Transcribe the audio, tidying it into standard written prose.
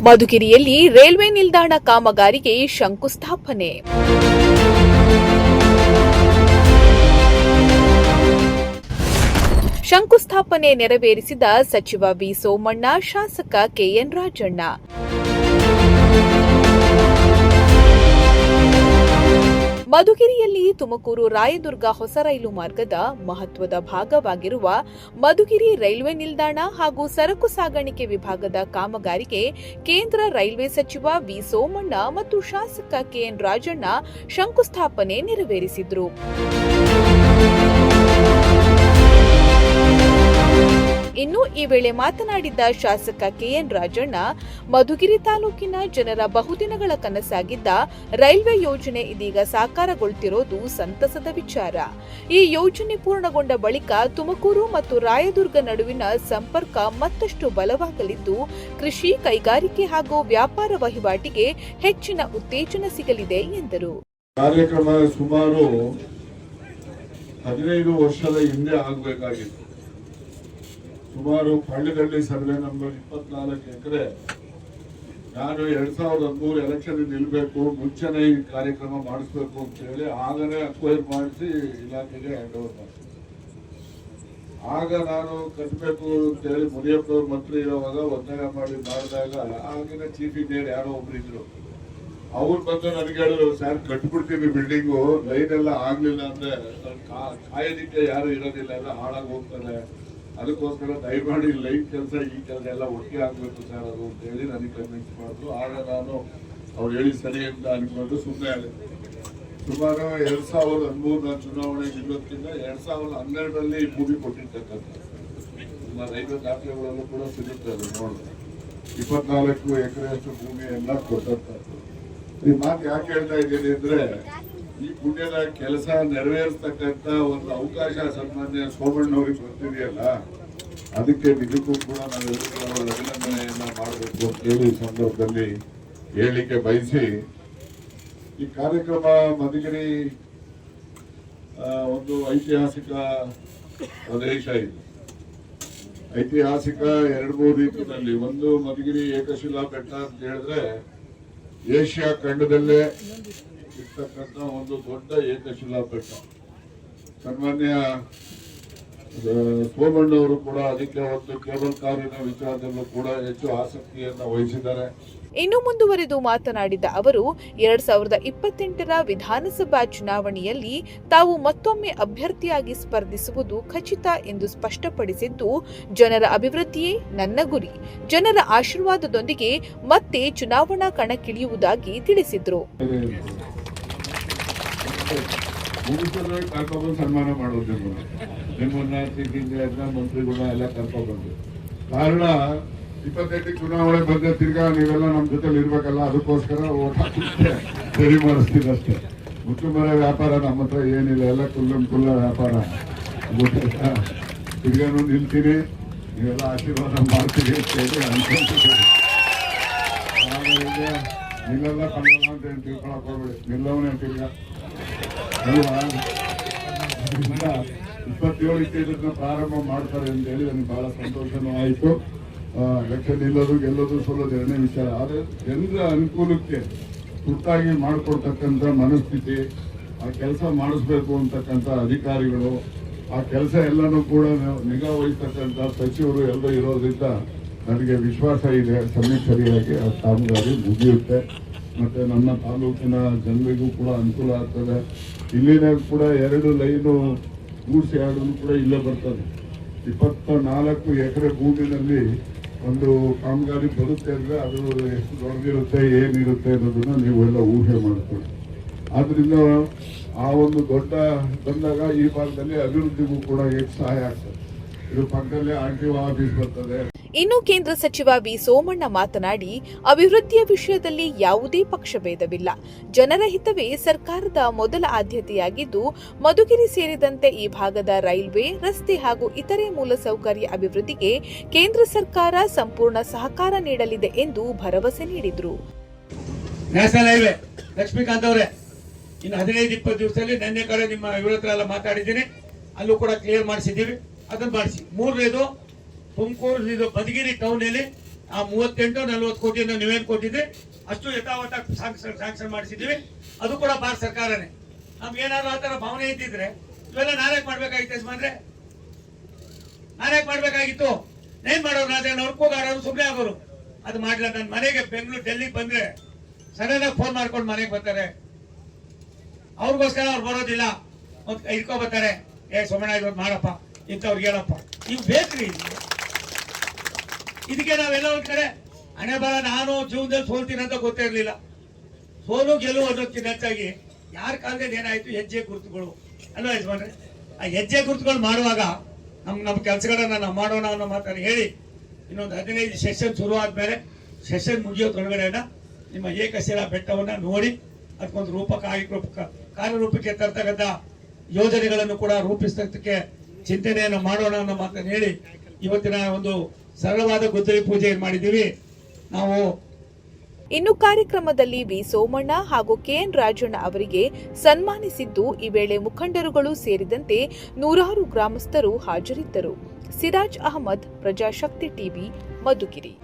ಮಧುಗಿರಿಯಲ್ಲಿ railway ನಿಲ್ದಾಣ ಕಾಮಗಾರಿಗೆ ಶಂಕುಸ್ಥಾಪನೆ. ಶಂಕುಸ್ಥಾಪನೆ ನೆರವೇರಿಸಿದ ಸಚಿವ ವಿ ಸೋಮಣ್ಣ, ಶಾಸಕ ಕೆಎನ್ ರಾಜಣ್ಣ. ಮಧುಗಿರಿಯಲ್ಲಿ ತುಮಕೂರು ರಾಯದುರ್ಗ ಹೊಸ ರೈಲು ಮಾರ್ಗದ ಮಹತ್ವದ ಭಾಗವಾಗಿರುವ ಮಧುಗಿರಿ ರೈಲ್ವೆ ನಿಲ್ದಾಣ ಹಾಗೂ ಸರಕು ಸಾಗಾಣಿಕೆ ವಿಭಾಗದ ಕಾಮಗಾರಿಗೆ ಕೇಂದ್ರ ರೈಲ್ವೆ ಸಚಿವ ವಿ ಸೋಮಣ್ಣ ಮತ್ತು ಶಾಸಕ ಕೆಎನ್ ರಾಜಣ್ಣ ಶಂಕುಸ್ಥಾಪನೆ ನೆರವೇರಿಸಿದರು. ಇನ್ನು ಈ ವೇಳೆ ಮಾತನಾಡಿದ ಶಾಸಕ ಕೆಎನ್ ರಾಜಣ್ಣ, ಮಧುಗಿರಿ ತಾಲೂಕಿನ ಜನರ ಬಹುದಿನಗಳ ಕನಸಾಗಿದ್ದ ರೈಲ್ವೆ ಯೋಜನೆ ಇದೀಗ ಸಾಕಾರಗೊಳ್ಳುತ್ತಿರೋದು ಸಂತಸದ ವಿಚಾರ. ಈ ಯೋಜನೆ ಪೂರ್ಣಗೊಂಡ ಬಳಿಕ ತುಮಕೂರು ಮತ್ತು ರಾಯದುರ್ಗ ನಡುವಿನ ಸಂಪರ್ಕ ಮತ್ತಷ್ಟು ಬಲವಾಗಲಿದ್ದು, ಕೃಷಿ, ಕೈಗಾರಿಕೆ ಹಾಗೂ ವ್ಯಾಪಾರ ವಹಿವಾಟಿಗೆ ಹೆಚ್ಚಿನ ಉತ್ತೇಜನ ಸಿಗಲಿದೆ ಎಂದರು. ಕಾರ್ಯಕ್ರಮ ಸುಮಾರು 15 ವರ್ಷದ ಹಿಂದೆ ಆಗಬೇಕಾಗಿತ್ತು. ಸುಮಾರು ಪಳ್ಳಿಗಳ್ಳಿ ಸರ್ವೆ ನಂಬರ್ 24 ಎಕರೆ. ನಾನು 2013 ಎಲೆಕ್ಷನ್ ನಿಲ್ಬೇಕು, ಮುಂಚೆನೆ ಈ ಕಾರ್ಯಕ್ರಮ ಮಾಡಿಸ್ಬೇಕು ಅಂತ ಹೇಳಿ ಆಗನೇ ಅಕ್ವೈರ್ ಮಾಡಿಸಿ ಇಲಾಖೆಗೆ ಹ್ಯಾಂಡ್ ಓವರ್ ಮಾಡಿದೆ. ಆಗ ನಾನು ಕಟ್ಟಬೇಕು ಅಂತ ಹೇಳಿ ಮುನಿಯಪ್ಪನವ್ರು ಮಂತ್ರಿ ಇರುವಾಗ ಒತ್ತಾಯ ಮಾಡಿದಾಗ ಆಗಿನ ಚೀಫ್ ಇಂಜಿನಿಯರ್ ಯಾರೋ ಒಬ್ರು ಇದ್ರು. ಅವ್ರು ಬಂದು ನನಗೆ ಹೇಳಿದ್ರು, ಸರ್ ಕಟ್ಬಿಡ್ತೀವಿ ಬಿಲ್ಡಿಂಗು, ಲೈನ್ ಎಲ್ಲ ಆಗ್ಲಿಲ್ಲ ಅಂದ್ರೆ ಕಾಯೋದಿಕ್ಕೆ ಯಾರು ಇರೋದಿಲ್ಲ, ಎಲ್ಲ ಹಾಳಾಗಿ ಹೋಗ್ತಾರೆ, ಅದಕ್ಕೋಸ್ಕರ ದಯಮಾಡಿ ಲೈನ್ ಕೆಲಸ ಈ ಕೆಲಸ ಎಲ್ಲ ಒಟ್ಟಿಗೆ ಆಗ್ಬೇಕು ಸರ್ ಅದು ಅಂತ ಹೇಳಿ ನನಗೆ ಕನ್ವಿನ್ಸ್ ಮಾಡಿದ್ರು. ಆಗ ನಾನು ಅವ್ರು ಹೇಳಿ ಸರಿ ಅಂತ ಅನ್ಕೊಂಡು ಸುಮ್ಮನೆ ಆಗಿದೆ. ಸುಮಾರು 2013 ಚುನಾವಣೆ ನಿಲ್ಲೋದ್ಕಿಂತ 2012ರಲ್ಲಿ ಭೂಮಿ ಕೊಟ್ಟಿರ್ತಕ್ಕಂಥ ನಮ್ಮ ರೈಲ್ವೆ ದಾಖಲೆಗಳಲ್ಲೂ ಕೂಡ ಸಿಗುತ್ತೆ. ಅದು ನೋಡಿದ್ರೆ 24 ಎಕರೆಯಷ್ಟು ಭೂಮಿಯನ್ನ ಕೊಟ್ಟಂತದ್ದು. ಈ ಮಾತು ಯಾಕೆ ಹೇಳ್ತಾ ಇದ್ದೀನಿ ಅಂದ್ರೆ, ಈ ಪುಣ್ಯದ ಕೆಲಸ ನೆರವೇರಿಸ್ತಕ್ಕಂಥ ಒಂದು ಅವಕಾಶ ಸನ್ಮಾನ್ಯ ಸೋಮಣ್ಣವ್ರಿಗೆ ಬರ್ತಿದೆಯಲ್ಲ, ಅದಕ್ಕೆ ನಿಜಕ್ಕೂ ಕೂಡ ನಾವೆಲ್ಲರೂ ಅಭಿನಂದನೆಯನ್ನ ಮಾಡಬೇಕು ಅಂತ ಹೇಳಿ ಈ ಸಂದರ್ಭದಲ್ಲಿ ಹೇಳಲಿಕ್ಕೆ ಬಯಸಿ, ಈ ಕಾರ್ಯಕ್ರಮ ಮಧುಗಿರಿ ಒಂದು ಐತಿಹಾಸಿಕ ಪ್ರದೇಶ ಇದು. ಐತಿಹಾಸಿಕ 2-3 ರೀತಿಯಲ್ಲಿ. ಒಂದು, ಮಧುಗಿರಿ ಏಕಶಿಲಾ ಬೆಟ್ಟ ಅಂತ ಹೇಳಿದ್ರೆ ಏಷ್ಯಾ ಖಂಡದಲ್ಲೇ ಇರ್ತಕ್ಕಂಥ ಒಂದು ದೊಡ್ಡ ಏಕಶಿಲಾ ಬೆಟ್ಟ. ಸನ್ಮಾನ್ಯ ಸೋಮಣ್ಣವರು ಕೂಡ ಅದಕ್ಕೆ ಒಂದು ಕೇಬಲ್ ಕಾರಿನ ವಿಚಾರದಲ್ಲೂ ಕೂಡ ಹೆಚ್ಚು ಆಸಕ್ತಿಯನ್ನ ವಹಿಸಿದ್ದಾರೆ. ಇನ್ನು ಮುಂದುವರೆದು ಮಾತನಾಡಿದ ಅವರು, 2028ರ ವಿಧಾನಸಭಾ ಚುನಾವಣೆಯಲ್ಲಿ ತಾವು ಮತ್ತೊಮ್ಮೆ ಅಭ್ಯರ್ಥಿಯಾಗಿ ಸ್ಪರ್ಧಿಸುವುದು ಖಚಿತ ಎಂದು ಸ್ಪಷ್ಟಪಡಿಸಿದ್ದು, ಜನರ ಅಭಿವೃದ್ಧಿಯೇ ನನ್ನ ಗುರಿ, ಜನರ ಆಶೀರ್ವಾದದೊಂದಿಗೆ ಮತ್ತೆ ಚುನಾವಣಾ ಕಣಕ್ಕಿಳಿಯುವುದಾಗಿ ತಿಳಿಸಿದರು. ಸನ್ಮಾನ ಮಾಡೋದು ನಿಮ್ಮನ್ನ ಚೀಫ್ ಇಂಜಿನಿಯರ್ನ ಮಂತ್ರಿಗಳನ್ನ ಎಲ್ಲ ಕರ್ಕೊಂಡ್ಬಂದು, ಕಾರಣ 28 ಚುನಾವಣೆ ಬಂದ್ರೆ ತಿರ್ಗಾ ನೀವೆಲ್ಲ ನಮ್ಮ ಜೊತೆಲಿ ಇರ್ಬೇಕಲ್ಲ, ಅದಕ್ಕೋಸ್ಕರ ಓಟ್ ಹಾಕಿ ಸರಿ ಮಾಡಿಸ್ತೀನಿ ಅಷ್ಟೇ. ಮುಚ್ಚುಮರ ವ್ಯಾಪಾರ ನಮ್ಮ ಹತ್ರ ಏನಿಲ್ಲ, ಎಲ್ಲ ಕುಲ್ಲ ವ್ಯಾಪಾರ. ತಿರ್ಗಾನು ನಿಲ್ತೀನಿ, ನೀವೆಲ್ಲ ಆಶೀರ್ವಾದ ಮಾಡ್ತೀವಿ ಅಂತ ಹೇಳಿ ಅನ್ಕೊಂತಿದ್ದೀವಿ. ಆಮೇಲೆ ನಿಲ್ಲೆಲ್ಲ ಕನ್ನಡ ಅಂತ ಏನು ತಿಳ್ಕೊಳಕ್ ಹೋಗ್ಬೇಡಿ, ನಿಲ್ಲವನೇ ತಿರ್ಗಾ ಅಲ್ವಾ. 27 ಪ್ರಾರಂಭ ಮಾಡ್ತಾರೆ ಅಂತ ಹೇಳಿ ನನಗೆ ಬಹಳ ಸಂತೋಷನೂ ಆಯಿತು. ಎಲೆಕ್ಷನ್ ನಿಲ್ಲೋದು ಗೆಲ್ಲೋದು ಸೋಲೋದು ಎರಡನೇ ವಿಚಾರ. ಆದರೆ ಜನರ ಅನುಕೂಲಕ್ಕೆ ತುರ್ತಾಗಿ ಮಾಡಿಕೊಡ್ತಕ್ಕಂಥ ಮನಸ್ಥಿತಿ, ಆ ಕೆಲಸ ಮಾಡಿಸ್ಬೇಕು ಅಂತಕ್ಕಂಥ ಅಧಿಕಾರಿಗಳು, ಆ ಕೆಲಸ ಎಲ್ಲನೂ ಕೂಡ ನಿಗಾ ವಹಿಸ್ತಕ್ಕಂಥ ಸಚಿವರು ಎಲ್ಲ ಇರೋದ್ರಿಂದ ನನಗೆ ವಿಶ್ವಾಸ ಇದೆ, ಸಮಯ ಸರಿಯಾಗಿ ಆ ಕಾಮಗಾರಿ ಮುಗಿಯುತ್ತೆ. ಮತ್ತು ನಮ್ಮ ತಾಲೂಕಿನ ಜನರಿಗೂ ಕೂಡ ಅನುಕೂಲ ಆಗ್ತದೆ. ಇಲ್ಲಿನ ಕೂಡ 2 ಲೈನು ಗೂಡ್ಸ್ ಯಾರ್ಡು ಕೂಡ ಇಲ್ಲೇ ಬರ್ತದೆ. 24 ಎಕರೆ ಭೂಮಿನಲ್ಲಿ ಒಂದು ಕಾಮಗಾರಿ ಬರುತ್ತೆ ಅಂದರೆ ಅದು ಎಷ್ಟು ದೊಡ್ಡದಿರುತ್ತೆ, ಏನಿರುತ್ತೆ ಅನ್ನೋದನ್ನ ನೀವೆಲ್ಲ ಊಹೆ ಮಾಡ್ಕೊಳ್ಳಿ. ಆದ್ರಿಂದ ಆ ಒಂದು ದೊಡ್ಡ ಬಂದಾಗ ಈ ಭಾಗದಲ್ಲಿ ಅಭಿವೃದ್ಧಿಗೂ ಕೂಡ ಹೆಚ್ಚು ಸಹಾಯ ಆಗ್ತದೆ. ಇದು ಪಕ್ಕದಲ್ಲೇ ಆರ್ಟಿಒ ಆಫೀಸ್ ಬರ್ತದೆ. ಇನ್ನು ಕೇಂದ್ರ ಸಚಿವ ವಿ ಸೋಮಣ್ಣ ಮಾತನಾಡಿ, ಅಭಿವೃದ್ಧಿಯ ವಿಷಯದಲ್ಲಿ ಯಾವುದೇ ಪಕ್ಷಭೇದವಿಲ್ಲ, ಜನರ ಹಿತವೇ ಸರ್ಕಾರದ ಮೊದಲ ಆದ್ಯತೆಯಾಗಿದ್ದು, ಮಧುಗಿರಿ ಸೇರಿದಂತೆ ಈ ಭಾಗದ ರೈಲ್ವೆ, ರಸ್ತೆ ಹಾಗೂ ಇತರೆ ಮೂಲಸೌಕರ್ಯ ಅಭಿವೃದ್ಧಿಗೆ ಕೇಂದ್ರ ಸರ್ಕಾರ ಸಂಪೂರ್ಣ ಸಹಕಾರ ನೀಡಲಿದೆ ಎಂದು ಭರವಸೆ ನೀಡಿದರು. ನ್ಯಾಷನಲ್ ಹೈವೇ ಲಕ್ಷ್ಮೀಕಾಂತ್ ಅವರೇ, ಇನ್ನು 15-20 ದಿವಸದಲ್ಲಿ ನೆನ್ನೆ ಕಡೆ ನಿಮ್ಮ ಇವ್ರ ಹತ್ರ ಎಲ್ಲ ಮಾತಾಡಿದ್ದೀನಿ, ಅಲ್ಲೂ ಕೂಡ ಕ್ಲಿಯರ್ ಮಾಡಿಸಿದ್ದೀವಿ. ಅದನ್ನು ಮಾಡಿಸಿ. 3ನೇದು ತುಮಕೂರು ಮಧುಗಿರಿ ಟೌನ್ ಅಲ್ಲಿ ಆ 38-40 ಕೋಟಿಯನ್ನು ನೀವೇನು ಕೊಟ್ಟಿದ್ರಿ ಅಷ್ಟು ಯಥಾವತ್ತ ಸ್ಯಾಂಕ್ಷನ್ ಮಾಡಿಸಿದ್ದೀವಿ. ಅದು ಕೂಡ ಭಾರತ ಸರ್ಕಾರನೇ. ನಮ್ಗೆ ಏನಾದ್ರು ಆ ಥರ ಭಾವನೆ ಇದ್ದಿದ್ರೆ ಇವೆಲ್ಲ ನಾನೇಕ್ ಮಾಡ್ಬೇಕಾಗಿತ್ತು ಯಜಮಾನ್ರೆ, ನಾನೇಕ್ ಮಾಡ್ಬೇಕಾಗಿತ್ತು. ಏನ್ ಮಾಡೋರು ರಾಜಣ್ಣ ಅವ್ರು ಕೂಗಾಡೋರು ಸುಮ್ಮನೆ ಆಗೋರು. ಅದು ಮಾಡ್ಲಿಲ್ಲ. ನನ್ನ ಮನೆಗೆ ಬೆಂಗಳೂರು ಡೆಲ್ಲಿಗೆ ಬಂದ್ರೆ ಸಡನ್ ಆಗಿ ಫೋನ್ ಮಾಡ್ಕೊಂಡು ಮನೆಗೆ ಬರ್ತಾರೆ. ಅವ್ರಿಗೋಸ್ಕರ ಅವ್ರು ಬರೋದಿಲ್ಲ, ಇಟ್ಕೊ ಬರ್ತಾರೆ. ಸೋಮಣ್ಣ ಇದೊಂದು ಮಾಡಪ್ಪ, ಇಂಥವ್ರಿಗೆ ಹೇಳಪ್ಪ, ಇವ್ ಬೇಕ್ರಿ. ಇದಕ್ಕೆ ನಾವೆಲ್ಲ ಒಂದ್ ಕಡೆ ಹಣೆ ಬರ. ನಾನು ಜೀವನದಲ್ಲಿ ಸೋಲ್ತೀನಿ ಅಂತ ಗೊತ್ತೇ ಇರ್ಲಿಲ್ಲ. ಸೋಲು ಗೆಲುವು ಅನ್ನೋದಕ್ಕಿಂತ ಹೆಚ್ಚಾಗಿ ಯಾರ ಕಾಲದಲ್ಲಿ ಏನಾಯ್ತು ಹೆಜ್ಜೆ ಗುರುತುಗಳು ಅಲ್ವಾ ಯಜಮಾನ್ರೆ. ಆ ಹೆಜ್ಜೆ ಗುರುತುಗಳು ಮಾಡುವಾಗ ನಮ್ಮ ಕೆಲಸಗಳನ್ನ ನಾವು ಮಾಡೋಣ ಅನ್ನೋ ಮಾತನ್ನು ಹೇಳಿ ಇನ್ನೊಂದು 15 ಸೆಷನ್ ಶುರು ಆದ್ಮೇಲೆ ಸೆಷನ್ ಮುಗಿಯೋದ್ರೊಳಗಡೆನ ನಿಮ್ಮ ಏಕಶಿಲಾ ಬೆಟ್ಟವನ್ನ ನೋಡಿ ಅದಕ್ಕೊಂದು ಕಾರ್ಯರೂಪಕ್ಕೆ ತರ್ತಕ್ಕಂಥ ಯೋಜನೆಗಳನ್ನು ಕೂಡ ರೂಪಿಸೋದಕ್ಕೆ ಚಿಂತನೆಯನ್ನು ಮಾಡೋಣ ಅನ್ನೋ ಮಾತನ್ನು ಹೇಳಿ ಇವತ್ತಿನ ಒಂದು ಸರಳವಾದ ಗುದ್ದಲಿ ಪೂಜೆ ಮಾಡಿದ್ದೀವಿ ನಾವು. ಇನ್ನು ಕಾರ್ಯಕ್ರಮದಲ್ಲಿ ವಿ ಸೋಮಣ್ಣ ಹಾಗೂ ಕೆಎನ್ ರಾಜಣ್ಣ ಅವರಿಗೆ ಸನ್ಮಾನಿಸಿದ್ದು, ಈ ವೇಳೆ ಮುಖಂಡರುಗಳು ಸೇರಿದಂತೆ ನೂರಾರು ಗ್ರಾಮಸ್ಥರು ಹಾಜರಿದ್ದರು. ಸಿರಾಜ್ ಅಹಮದ್, ಪ್ರಜಾಶಕ್ತಿ ಟಿವಿ, ಮಧುಗಿರಿ.